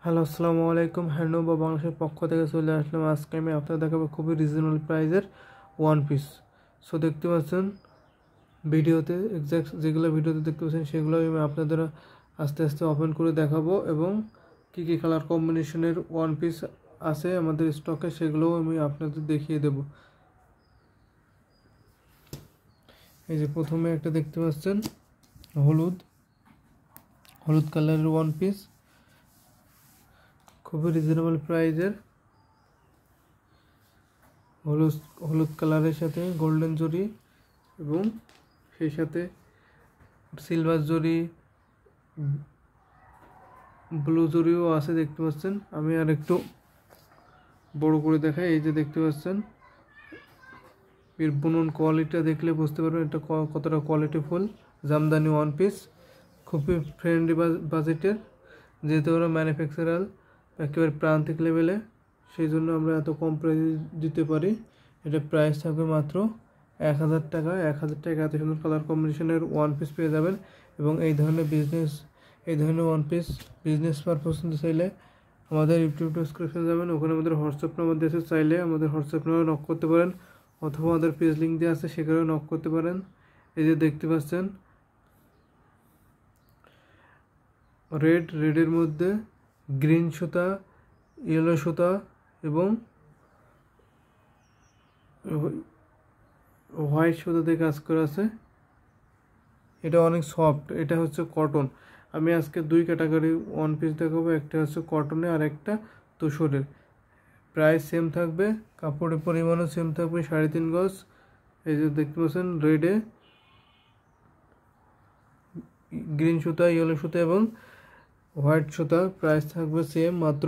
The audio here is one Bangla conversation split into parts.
হ্যালো আসসালামু আলাইকুম। হ্যান্ডলুম বা বাংলাদেশের পক্ষ থেকে চলে আসলাম। আজকে আমি আপনাদের দেখাবো খুবই রিজনেবল প্রাইসের ওয়ান পিস। সো দেখতে পাচ্ছেন ভিডিওতে এক্স্যাক্ট যেগুলো ভিডিওতে দেখতে পাচ্ছেন সেগুলো আমি আপনাদের আস্তে আস্তে ওপেন করে দেখাবো এবং কী কী কালার কম্বিনেশনের ওয়ান পিস আছে আমাদের স্টকে সেগুলোও আমি আপনাদের দেখিয়ে দেব। এই যে প্রথমে একটা দেখতে পাচ্ছেন হলুদ কালারের ওয়ান পিস, খুবই রিজনেবল প্রাইজের। হলুদ কালারের সাথে গোল্ডেন জরি এবং সেই সাথে সিলভার জরি, ব্লু জরিও আছে দেখতে পাচ্ছেন। আমি আর একটু বড় করে দেখাই। এই যে দেখতে পাচ্ছেন, এর বুনন কোয়ালিটিটা দেখলে বুঝতে পারবেন এটা কতটা কোয়ালিটিফুল জামদানি ওয়ান পিস। খুবই ফ্রেন্ডলি বাজেটের, যেহেতু ওরা ম্যানুফ্যাকচারার একেবারে প্রান্তিক লেভেলে, সেই জন্য আমরা এত কম প্রাইসে দিতে পারি। এটা প্রাইস থাকবে মাত্র 1000 টাকা। 1000 টাকা এত সুন্দর কালার কম্বিনেশনের ওয়ান পিস পেয়ে যাবেন। এবং এই ধরনের ওয়ান পিস বিজনেস পারপাস চাইলে আমাদের ইউটিউব ডেসক্রিপশনে যাবেন, ওখানে আমাদের হোয়াটসঅ্যাপ নাম্বার দিয়েছে, চাইলে আমাদের হোয়াটসঅ্যাপ নাম্বারে নক করতে পারেন অথবা আমাদের পেজ লিঙ্ক দেওয়া আছে সেখানেও নক করতে পারেন। এই যে দেখতে পাচ্ছেন রেডের মধ্যে গ্রিন সুতা, ইয়েলো সুতা এবং হোয়াইট সুতা দিয়ে কাজ করা আছে। এটা অনেক সফট, এটা হচ্ছে কটন। আমি আজকে দুই ক্যাটাগরি ওয়ান পিস দেখাবো, একটা হচ্ছে কটনে আর একটা তোসরের। প্রাইস সেম থাকবে, কাপড়ের পরিমাণও সেম থাকবে 3.5 গজ। এই যে দেখতে পাচ্ছেন রেডে গ্রিন সুতা, ইয়েলো সুতা এবং হোয়াইট সুতা। প্রাইস থাকবে সেম, মাত্র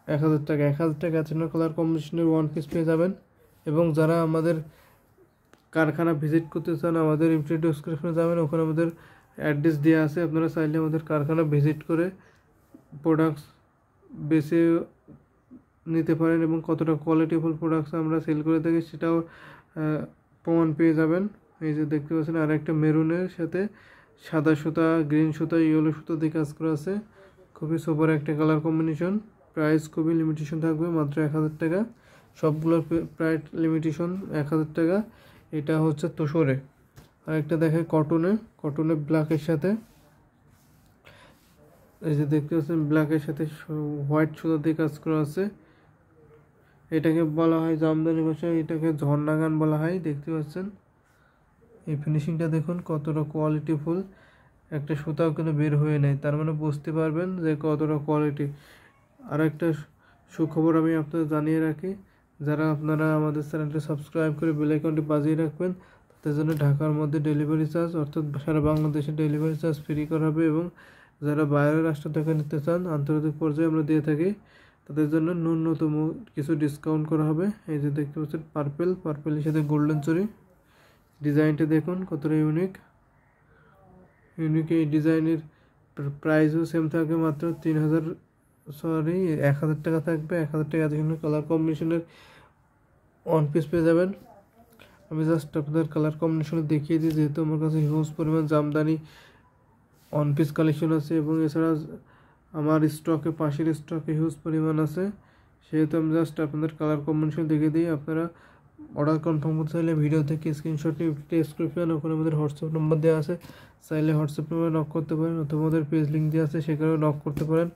1000 টাকা। 1000 টাকা এত কালার কম্বিনেশনের ওয়ান পিস পেয়ে যাবেন। এবং যারা আমাদের কারখানা ভিজিট করতে চান, আমাদের ইউটিউব ডেসক্রিপশনে যাবেন, ওখানে আমাদের অ্যাড্রেস দেওয়া আছে। আপনারা চাইলে আমাদের কারখানা ভিজিট করে প্রোডাক্টস বেছে নিতে পারেন এবং কতটা কোয়ালিটিফুল প্রোডাক্টস আমরা সেল করে থাকি সেটাও প্রমাণ পেয়ে যাবেন। এই যে দেখতে পাচ্ছেন আর একটা মেরুনের সাথে সাদা সুতা, গ্রিন সুতা, ইয়েলো সুতা দিয়ে কাজ করা আছে। খুবই সুপার একটা কালার কম্বিনেশন। প্রাইস খুবই লিমিটেশন থাকবে, মাত্র 1000 টাকা। সবগুলোর প্রাইস লিমিটেশন 1000 টাকা। এটা হচ্ছে তোসরে। আরেকটা দেখে কটনে ব্ল্যাকের সাথে, এই যে দেখতে পাচ্ছেন ব্ল্যাকের সাথে হোয়াইট সুতা দিয়ে কাজ করা আছে। এটাকে বলা হয় জামদানি ভাষায় এটাকে ঝর্ণাগান বলা হয়। দেখতে পাচ্ছেন এই ফিনিশিংটা দেখুন কতটা কোয়ালিটিফুল। একটা সুতাও কিন্তু বের হয়ে নেয়, তার মানে বুঝতে পারবেন যে কতটা কোয়ালিটি। আর একটা সুখবর আমি আপনাদের জানিয়ে রাখি, যারা আপনারা আমাদের চ্যানেলটি সাবস্ক্রাইব করে বেল আইকনটি বাজিয়ে রাখবেন, তাদের জন্য ঢাকার মধ্যে ডেলিভারি চার্জ অর্থাৎ সারা বাংলাদেশে ডেলিভারি চার্জ ফ্রি করা হবে। এবং যারা বাইরের রাষ্ট্র থেকে নিতে চান আন্তর্জাতিক পর্যায়ে আমরা দিয়ে থাকি, তাদের জন্য ন্যূনতম কিছু ডিসকাউন্ট করা হবে। এই যে দেখতে পাচ্ছেন পার্পেলের সাথে গোল্ডেন জরি। ডিজাইনটা দেখুন কতটা ইউনিক। এই ডিজাইনের প্রাইসও সেম থাকবে, মাত্র 1000 টাকা থাকবে। 1000 টাকা এত সুন্দর কালার কম্বিনেশনের ওয়ান পিস পেয়ে যাবেন। আমি জাস্ট আপনাদের কালার কম্বিনেশন দেখিয়ে দিই, যেহেতু আমার কাছে হিউজ পরিমাণ জামদানি ওয়ান পিস কালেকশন আছে এবং এছাড়া আমার পাশের স্টকে হিউজ পরিমাণ আছে, সেহেতু আমি জাস্ট আপনাদের কালার কম্বিনেশন দেখিয়ে দিই। আপনারা অর্ডার কনফার্ম করতে চাইলে ভিডিও থেকে স্ক্রিনশট নিয়ে ডেসক্রিপশন, ওখানে আমাদের হোয়াটসঅ্যাপ নাম্বার দেওয়া আছে, চাইলে হোয়াটসঅ্যাপ নাম্বারে নক করতে পারেন অথবা আমাদের পেজ লিঙ্ক দেওয়া আছে সেখানেও নক করতে পারেন।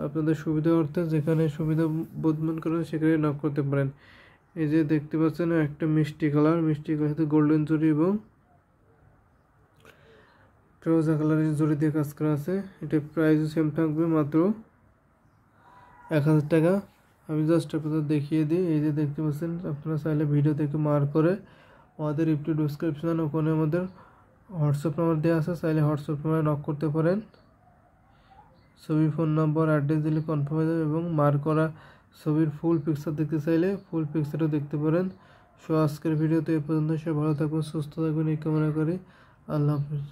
আপনাদের সুবিধা অর্থে যেখানে সুবিধা বোধ মনে করেন সেখানে নক করতে পারেন। এই যে দেখতে পাচ্ছেন একটা মিষ্টি কালার সাথে গোল্ডেন জরি এবং ফিরোজা কালারের জরি দিয়ে কাজ করা আছে। এটা প্রাইসও সেম থাকবে, মাত্র 1000 টাকা। আমি জাস্ট আপনাদের দেখিয়ে দিই। এই যে দেখতে পাচ্ছেন, আপনারা চাইলে ভিডিও থেকে মার্ক করে আমাদের ইউটিউব ডেসক্রিপশন, ওখানে আমাদের হোয়াটসঅ্যাপ নাম্বার দেওয়া আছে, চাইলে হোয়াটসঅ্যাপ নাম্বারে নক করতে পারেন। ছবি, ফোন নম্বর, অ্যাড্রেস দিলে কনফার্ম হয়ে যাবে এবং মার্ক করা ছবির ফুল পিকচার দেখতে চাইলে ফুল পিকচারও দেখতে পারেন। সো আজকের ভিডিওতে এ পর্যন্ত। সে ভালো থাকবেন, সুস্থ থাকবেন এই কামনা করি। আল্লাহ হাফিজ।